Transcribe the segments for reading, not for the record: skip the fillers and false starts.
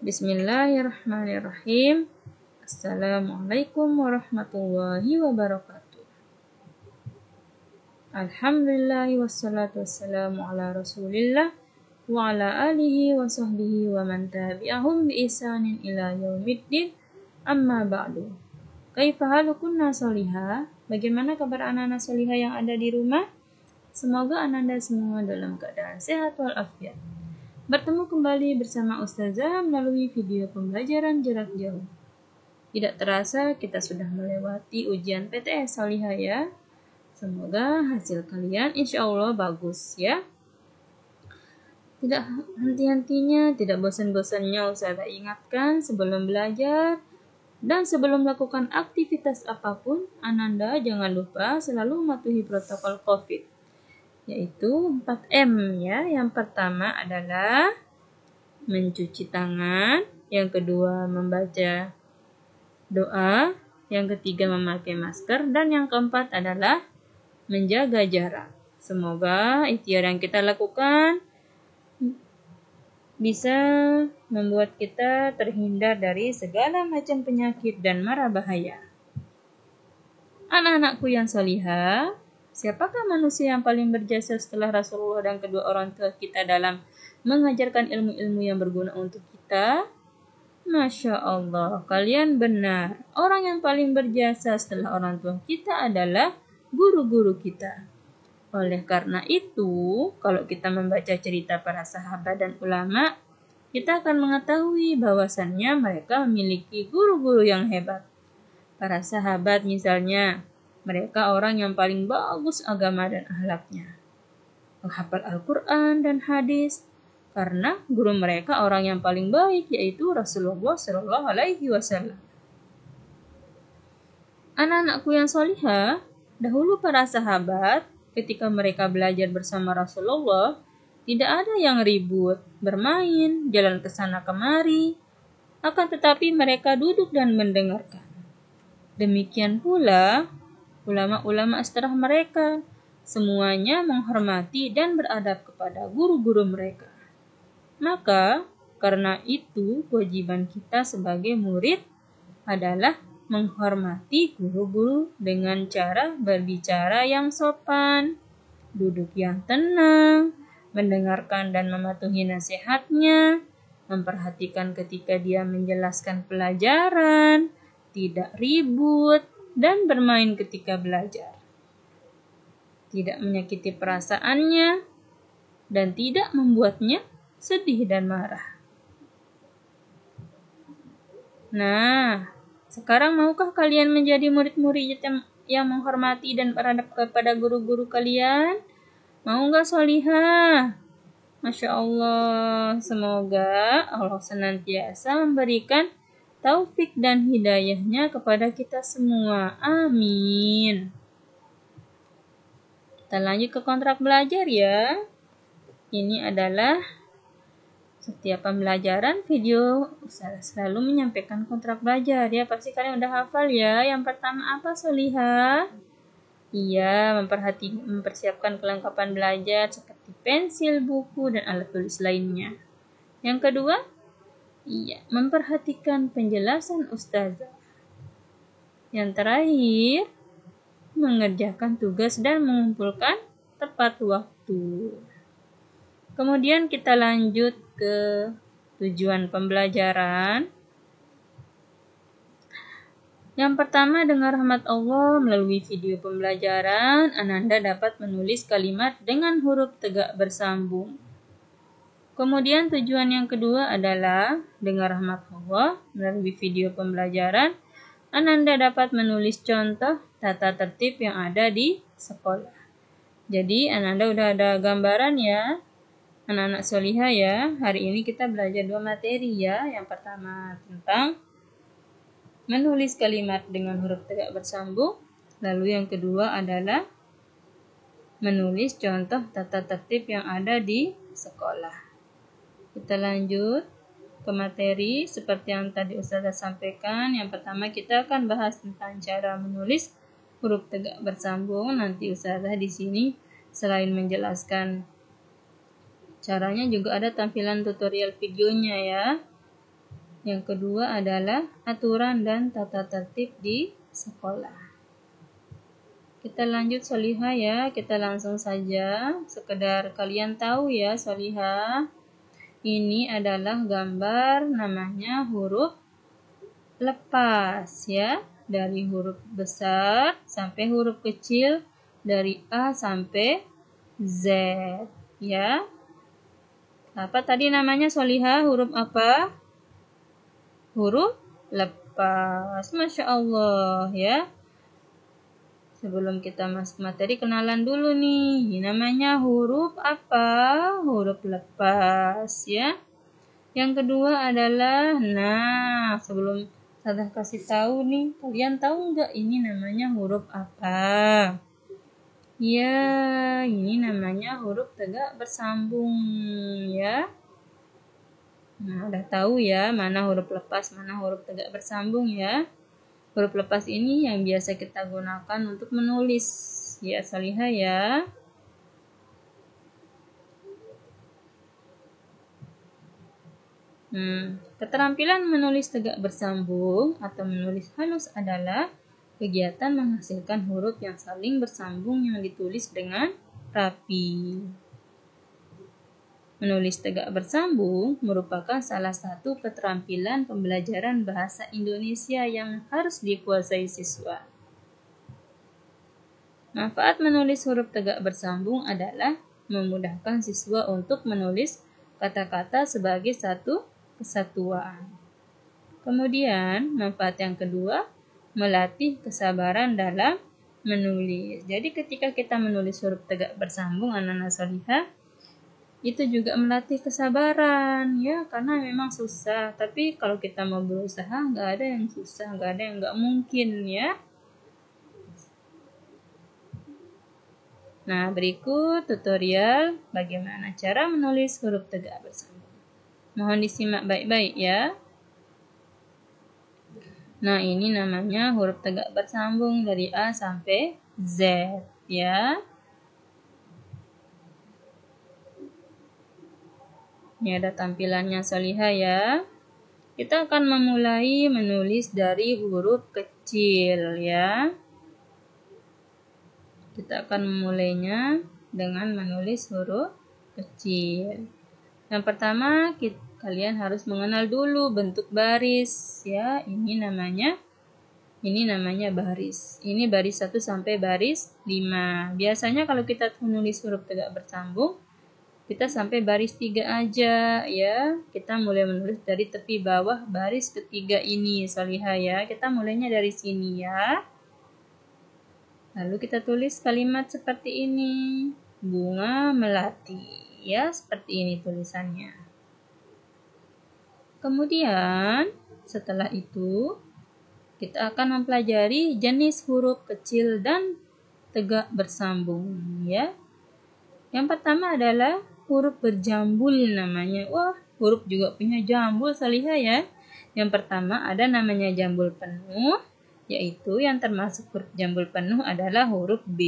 Bismillahirrahmanirrahim. Assalamualaikum warahmatullahi wabarakatuh. Alhamdulillahi wassalatu wassalamu ala rasulillah wa ala alihi wa sahbihi wa man tabi'ahum bi ihsanin ila yaumiddin, amma ba'du. Kaifa halukunna solihah? Bagaimana kabar anak-anak solihah yang ada di rumah? Semoga ananda semua dalam keadaan sehat walafiat. Bertemu kembali bersama Ustazah melalui video pembelajaran jarak jauh. Tidak terasa kita sudah melewati ujian PTS Solihah ya. Semoga hasil kalian insya Allah bagus ya. Tidak henti-hentinya, tidak bosan-bosannya Ustazah ingatkan sebelum belajar dan sebelum melakukan aktivitas apapun, ananda jangan lupa selalu mematuhi protokol COVID. Yaitu 4M ya. Yang pertama adalah mencuci tangan, yang kedua membaca doa, yang ketiga memakai masker, dan yang keempat adalah menjaga jarak. Semoga ikhtiar yang kita lakukan bisa membuat kita terhindar dari segala macam penyakit dan mara bahaya. Anak-anakku yang solihah, siapakah manusia yang paling berjasa setelah Rasulullah dan kedua orang tua kita dalam mengajarkan ilmu-ilmu yang berguna untuk kita? Masya Allah, kalian benar. Orang yang paling berjasa setelah orang tua kita adalah guru-guru kita. Oleh karena itu, kalau kita membaca cerita para sahabat dan ulama, kita akan mengetahui bahwasannya mereka memiliki guru-guru yang hebat. Para sahabat misalnya, mereka orang yang paling bagus agama dan akhlaknya. Menghafal Al-Quran dan hadis, karena guru mereka orang yang paling baik, yaitu Rasulullah SAW. Anak-anakku yang solihah, dahulu para sahabat, ketika mereka belajar bersama Rasulullah, tidak ada yang ribut, bermain, jalan ke sana kemari, akan tetapi mereka duduk dan mendengarkan. Demikian pula ulama-ulama setelah mereka, semuanya menghormati dan beradab kepada guru-guru mereka. Maka, karena itu kewajiban kita sebagai murid adalah menghormati guru-guru dengan cara berbicara yang sopan, duduk yang tenang, mendengarkan dan mematuhi nasihatnya, memperhatikan ketika dia menjelaskan pelajaran, tidak ribut, dan bermain ketika belajar. Tidak menyakiti perasaannya, dan tidak membuatnya sedih dan marah. Nah, sekarang maukah kalian menjadi murid-murid yang menghormati dan beradab kepada guru-guru kalian? Mau nggak solihah? Masya Allah, semoga Allah senantiasa memberikan taufik dan hidayahnya kepada kita semua. Amin. Kita lanjut ke kontrak belajar ya. Ini adalah setiap pembelajaran video Ustazah selalu menyampaikan kontrak belajar ya. Pasti kalian udah hafal ya. Yang pertama apa solihah? Iya, mempersiapkan kelengkapan belajar seperti pensil, buku, dan alat tulis lainnya. Yang kedua, iya, memperhatikan penjelasan Ustazah. Yang terakhir, mengerjakan tugas dan mengumpulkan tepat waktu. Kemudian kita lanjut ke tujuan pembelajaran. Yang pertama, dengan rahmat Allah melalui video pembelajaran, ananda dapat menulis kalimat dengan huruf tegak bersambung. Kemudian tujuan yang kedua adalah dengan rahmat Allah melalui video pembelajaran, ananda dapat menulis contoh tata tertib yang ada di sekolah. Jadi ananda udah ada gambaran ya, anak-anak solihah ya. Hari ini kita belajar 2 materi ya. Yang pertama tentang menulis kalimat dengan huruf tegak bersambung. Lalu yang kedua adalah menulis contoh tata tertib yang ada di sekolah. Kita lanjut ke materi seperti yang tadi Ustazah sampaikan. Yang pertama kita akan bahas tentang cara menulis huruf tegak bersambung. Nanti Ustazah di sini selain menjelaskan caranya juga ada tampilan tutorial videonya ya. Yang kedua adalah aturan dan tata tertib di sekolah. Kita lanjut Solihah ya, kita langsung saja. Sekedar kalian tahu ya Solihah, ini adalah gambar namanya huruf lepas ya. Dari huruf besar sampai huruf kecil, dari A sampai Z ya. Apa tadi namanya Solihah? Huruf apa? Huruf lepas. Masya Allah ya. Sebelum kita masuk materi, kenalan dulu nih. Ini namanya huruf apa? Huruf lepas ya. Yang kedua adalah, sebelum saya kasih tahu nih, kalian tahu nggak ini namanya huruf apa? Ya, ini namanya huruf tegak bersambung ya. Nah, udah tahu ya mana huruf lepas, mana huruf tegak bersambung ya. Huruf lepas ini yang biasa kita gunakan untuk menulis ya Solihah ya. Keterampilan menulis tegak bersambung atau menulis halus adalah kegiatan menghasilkan huruf yang saling bersambung yang ditulis dengan rapi. Menulis tegak bersambung merupakan salah satu keterampilan pembelajaran bahasa Indonesia yang harus dikuasai siswa. Manfaat menulis huruf tegak bersambung adalah memudahkan siswa untuk menulis kata-kata sebagai satu kesatuan. Kemudian, manfaat yang kedua, melatih kesabaran dalam menulis. Jadi ketika kita menulis huruf tegak bersambung, anak-anak Solihah, itu juga melatih kesabaran ya, karena memang susah, tapi kalau kita mau berusaha nggak ada yang susah, nggak ada yang nggak mungkin ya. Nah, berikut tutorial bagaimana cara menulis huruf tegak bersambung. Mohon disimak baik-baik ya. Nah, ini namanya huruf tegak bersambung dari A sampai Z ya. Ini ada tampilannya Solihah ya. Kita akan memulai menulis dari huruf kecil ya. Kita akan memulainya dengan menulis huruf kecil. Yang pertama, kalian harus mengenal dulu bentuk baris ya. Ini namanya baris. Ini baris 1 sampai baris 5. Biasanya kalau kita menulis huruf tegak bersambung, kita sampai baris 3 aja ya. Kita mulai menulis dari tepi bawah baris ketiga ini Solihah ya. Kita mulainya dari sini ya. Lalu kita tulis kalimat seperti ini. Bunga melati ya, seperti ini tulisannya. Kemudian setelah itu kita akan mempelajari jenis huruf kecil dan tegak bersambung ya. Yang pertama adalah huruf berjambul namanya. Wah, huruf juga punya jambul Solihah ya. Yang pertama ada namanya jambul penuh, yaitu yang termasuk huruf jambul penuh adalah huruf B,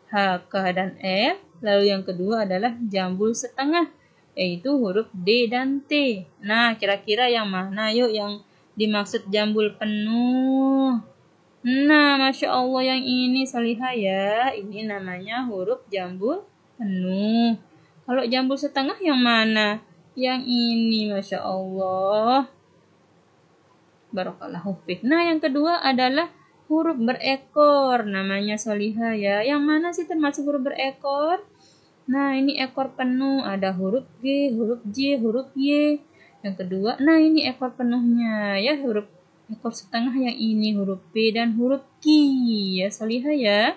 H, K, dan F. Lalu yang kedua adalah jambul setengah, yaitu huruf D dan T. Nah, kira-kira yang mana yuk yang dimaksud jambul penuh? Nah, Masya Allah yang ini Solihah ya. Ini namanya huruf jambul penuh. Kalau jambul setengah yang mana? Yang ini, Masya Allah. Barakallahu fiik. Nah, yang kedua adalah huruf berekor. Namanya Solihah ya. Yang mana sih termasuk huruf berekor? Nah, ini ekor penuh. Ada huruf G, huruf J, huruf Y. Yang kedua, nah ini ekor penuhnya ya. Huruf ekor setengah yang ini huruf P dan huruf Q ya Solihah ya.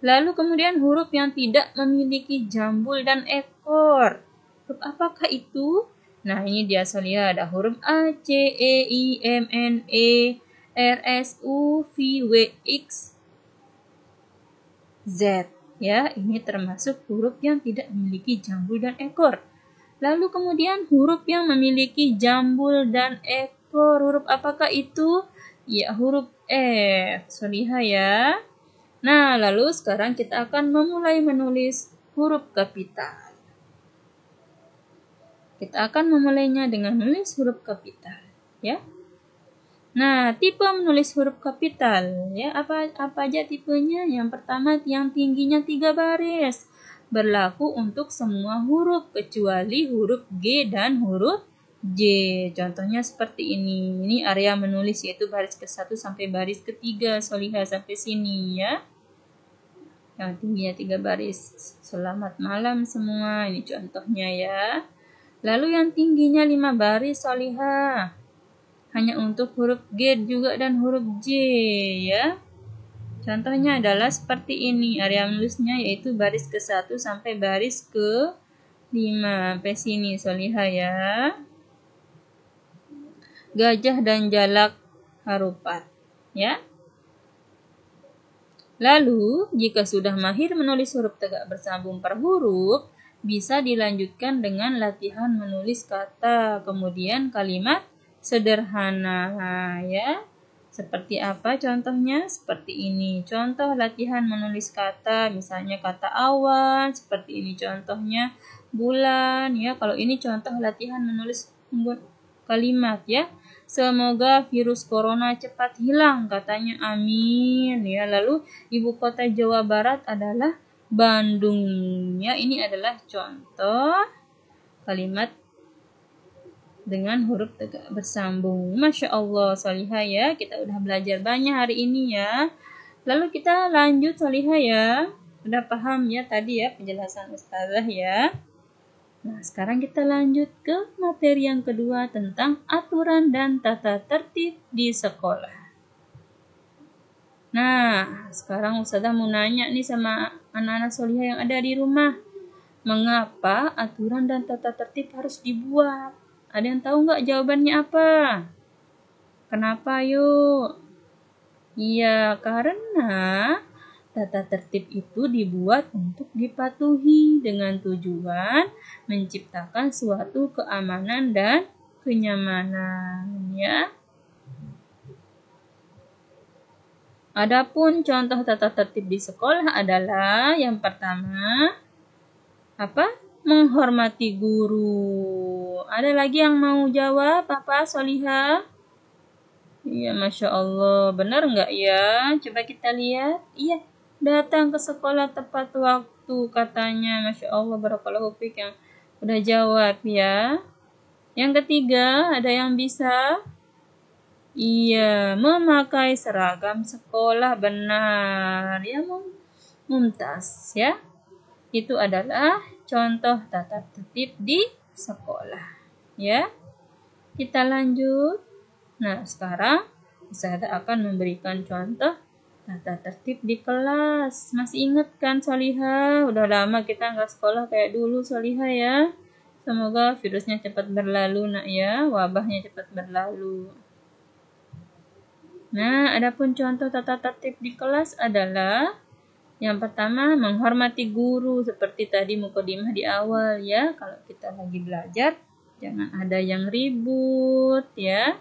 Lalu kemudian huruf yang tidak memiliki jambul dan ekor. Huruf apakah itu? Nah, ini dia Solihah, ada huruf A, C, E, I, M, N, E, R, S, U, V, W, X, Z. Ya, ini termasuk huruf yang tidak memiliki jambul dan ekor. Lalu kemudian huruf yang memiliki jambul dan ekor. Huruf apakah itu? Ya, huruf F. Solihah ya. Nah, lalu sekarang kita akan memulai menulis huruf kapital. Kita akan memulainya dengan menulis huruf kapital. ya. Nah, tipe menulis huruf kapital ya, apa aja tipenya? Yang pertama yang tingginya 3 baris. Berlaku untuk semua huruf kecuali huruf G dan huruf J. Contohnya seperti ini. Ini area menulis yaitu baris ke-1 sampai baris ke-3. Solihah sampai sini ya. Yang tingginya 3 baris. Selamat malam semua. Ini contohnya ya. Lalu yang tingginya 5 baris Solihah. Hanya untuk huruf G juga dan huruf J ya. Contohnya adalah seperti ini. Area menulisnya yaitu baris ke-1 sampai baris ke-5. Sampai sini Solihah ya. Gajah dan jalak harupat ya. Lalu, jika sudah mahir menulis huruf tegak bersambung per huruf, bisa dilanjutkan dengan latihan menulis kata, kemudian kalimat sederhana ya. Seperti apa contohnya? Seperti ini. Contoh latihan menulis kata, misalnya kata awan, seperti ini contohnya bulan ya. Kalau ini contoh latihan menulis kalimat ya. Semoga virus corona cepat hilang, katanya amin ya. Lalu ibu kota Jawa Barat adalah Bandung ya. Ini adalah contoh kalimat dengan huruf tegak bersambung. Masya Allah Solihah ya, kita udah belajar banyak hari ini ya. Lalu kita lanjut Solihah ya. Udah paham ya tadi ya penjelasan Ustazah ya. Nah sekarang kita lanjut ke materi yang kedua tentang aturan dan tata tertib di sekolah. Nah sekarang Ustazah mau nanya nih sama anak-anak Solihah yang ada di rumah. Mengapa aturan dan tata tertib harus dibuat? Ada yang tahu nggak jawabannya apa? Kenapa yuk? Iya, karena tata tertib itu dibuat untuk dipatuhi dengan tujuan menciptakan suatu keamanan dan kenyamanan ya. Adapun contoh tata tertib di sekolah adalah yang pertama apa? Menghormati guru. Ada lagi yang mau jawab apa Solihah? Iya, Masya Allah. Benar nggak ya? Coba kita lihat. Iya, datang ke sekolah tepat waktu katanya. Masya Allah, barakallahu fiik yang udah jawab ya. Yang ketiga, ada yang bisa? Iya, memakai seragam sekolah benar. Ya, mumtaz ya. Itu adalah contoh tata tertib di sekolah ya. Kita lanjut. Nah sekarang saya akan memberikan contoh tata tertib di kelas. Masih ingat kan Solihah? Udah lama kita nggak sekolah kayak dulu Solihah ya. Semoga virusnya cepat berlalu nak ya, wabahnya cepat berlalu. Nah adapun contoh tata tertib di kelas adalah yang pertama, menghormati guru seperti tadi mukadimah di awal ya. Kalau kita lagi belajar, jangan ada yang ribut ya.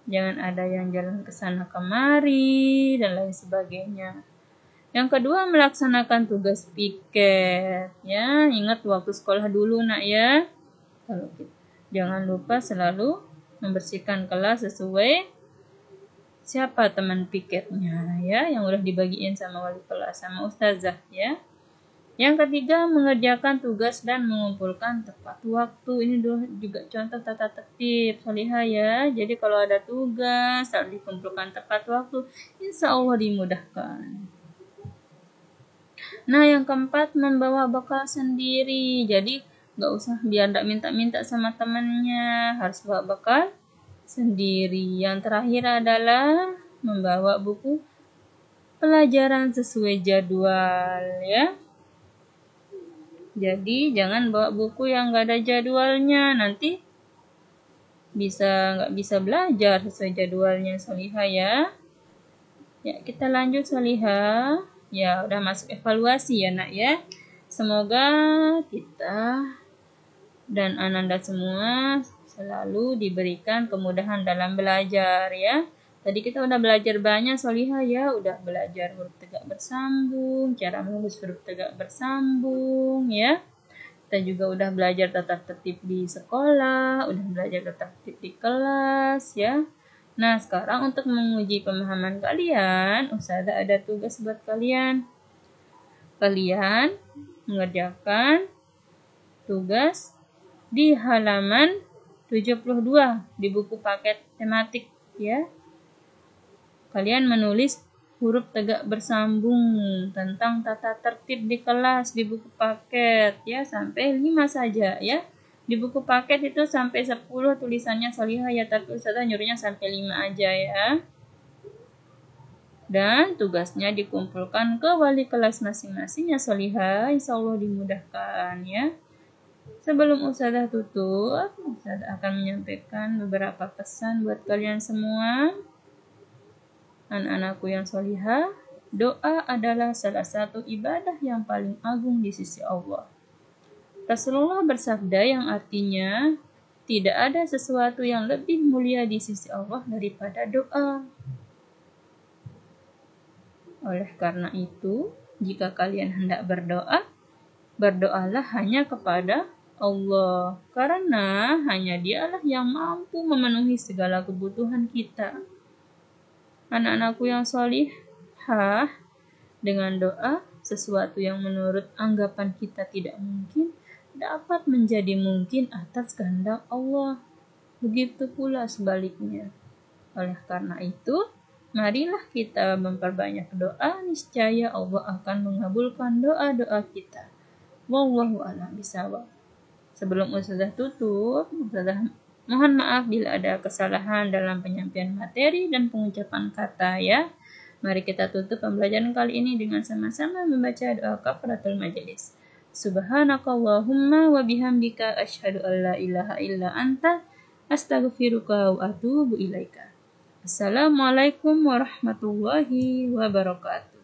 Jangan ada yang jalan ke sana kemari dan lain sebagainya. Yang kedua, melaksanakan tugas piket ya. Ingat waktu sekolah dulu nak ya. Kalau kita, jangan lupa selalu membersihkan kelas sesuai siapa teman piketnya ya, yang udah dibagiin sama wali kelas sama ustazah ya. Yang ketiga, mengerjakan tugas dan mengumpulkan tepat waktu. Ini juga contoh tata tertib Solihah ya. Jadi kalau ada tugas harus dikumpulkan tepat waktu, insya Allah dimudahkan. Nah yang keempat, membawa bekal sendiri. Jadi nggak usah biar nggak minta-minta sama temannya, harus bawa bekal sendiri. Yang terakhir adalah membawa buku pelajaran sesuai jadwal ya. Jadi jangan bawa buku yang nggak ada jadwalnya, nanti nggak bisa belajar sesuai jadwalnya Solihah ya. Ya kita lanjut Solihah. Ya udah masuk evaluasi ya nak ya. Semoga kita dan Ananda semua selalu diberikan kemudahan dalam belajar ya. Tadi kita udah belajar banyak Solihah ya. Udah belajar huruf tegak bersambung, cara menulis huruf tegak bersambung ya. Kita juga udah belajar tata tertib di sekolah, udah belajar tata tertib di kelas ya. Nah, sekarang untuk menguji pemahaman kalian, Ustazah ada tugas buat kalian. Kalian mengerjakan tugas di halaman 72 di buku paket tematik ya. Kalian menulis huruf tegak bersambung tentang tata tertib di kelas di buku paket ya, sampai 5 saja ya. Di buku paket itu sampai 10 tulisannya Solihah ya, tapi Ustazah nyuruhnya sampai 5 aja ya. Dan tugasnya dikumpulkan ke wali kelas masing-masing ya Solihah, insya Allah dimudahkan ya. Sebelum Ustazah tutup, Ustazah akan menyampaikan beberapa pesan buat kalian semua. Anak-anakku yang solihah, doa adalah salah satu ibadah yang paling agung di sisi Allah. Rasulullah bersabda yang artinya, tidak ada sesuatu yang lebih mulia di sisi Allah daripada doa. Oleh karena itu, jika kalian hendak berdoa, berdoalah hanya kepada Allah, karena hanya Dialah yang mampu memenuhi segala kebutuhan kita. Anak-anakku yang solihah, dengan doa, sesuatu yang menurut anggapan kita tidak mungkin, dapat menjadi mungkin atas kehendak Allah. Begitu pula sebaliknya. Oleh karena itu, marilah kita memperbanyak doa, niscaya Allah akan mengabulkan doa-doa kita. Wallahu a'lam bishawab. Sebelum Ustazah tutup, Ustazah mohon maaf bila ada kesalahan dalam penyampaian materi dan pengucapan kata ya. Mari kita tutup pembelajaran kali ini dengan sama-sama membaca doa kafaratul majelis. Subhanakallahumma wa bihamdika asyhadu an la ilaha illa anta astaghfiruka wa atubu ilaika. Assalamualaikum warahmatullahi wabarakatuh.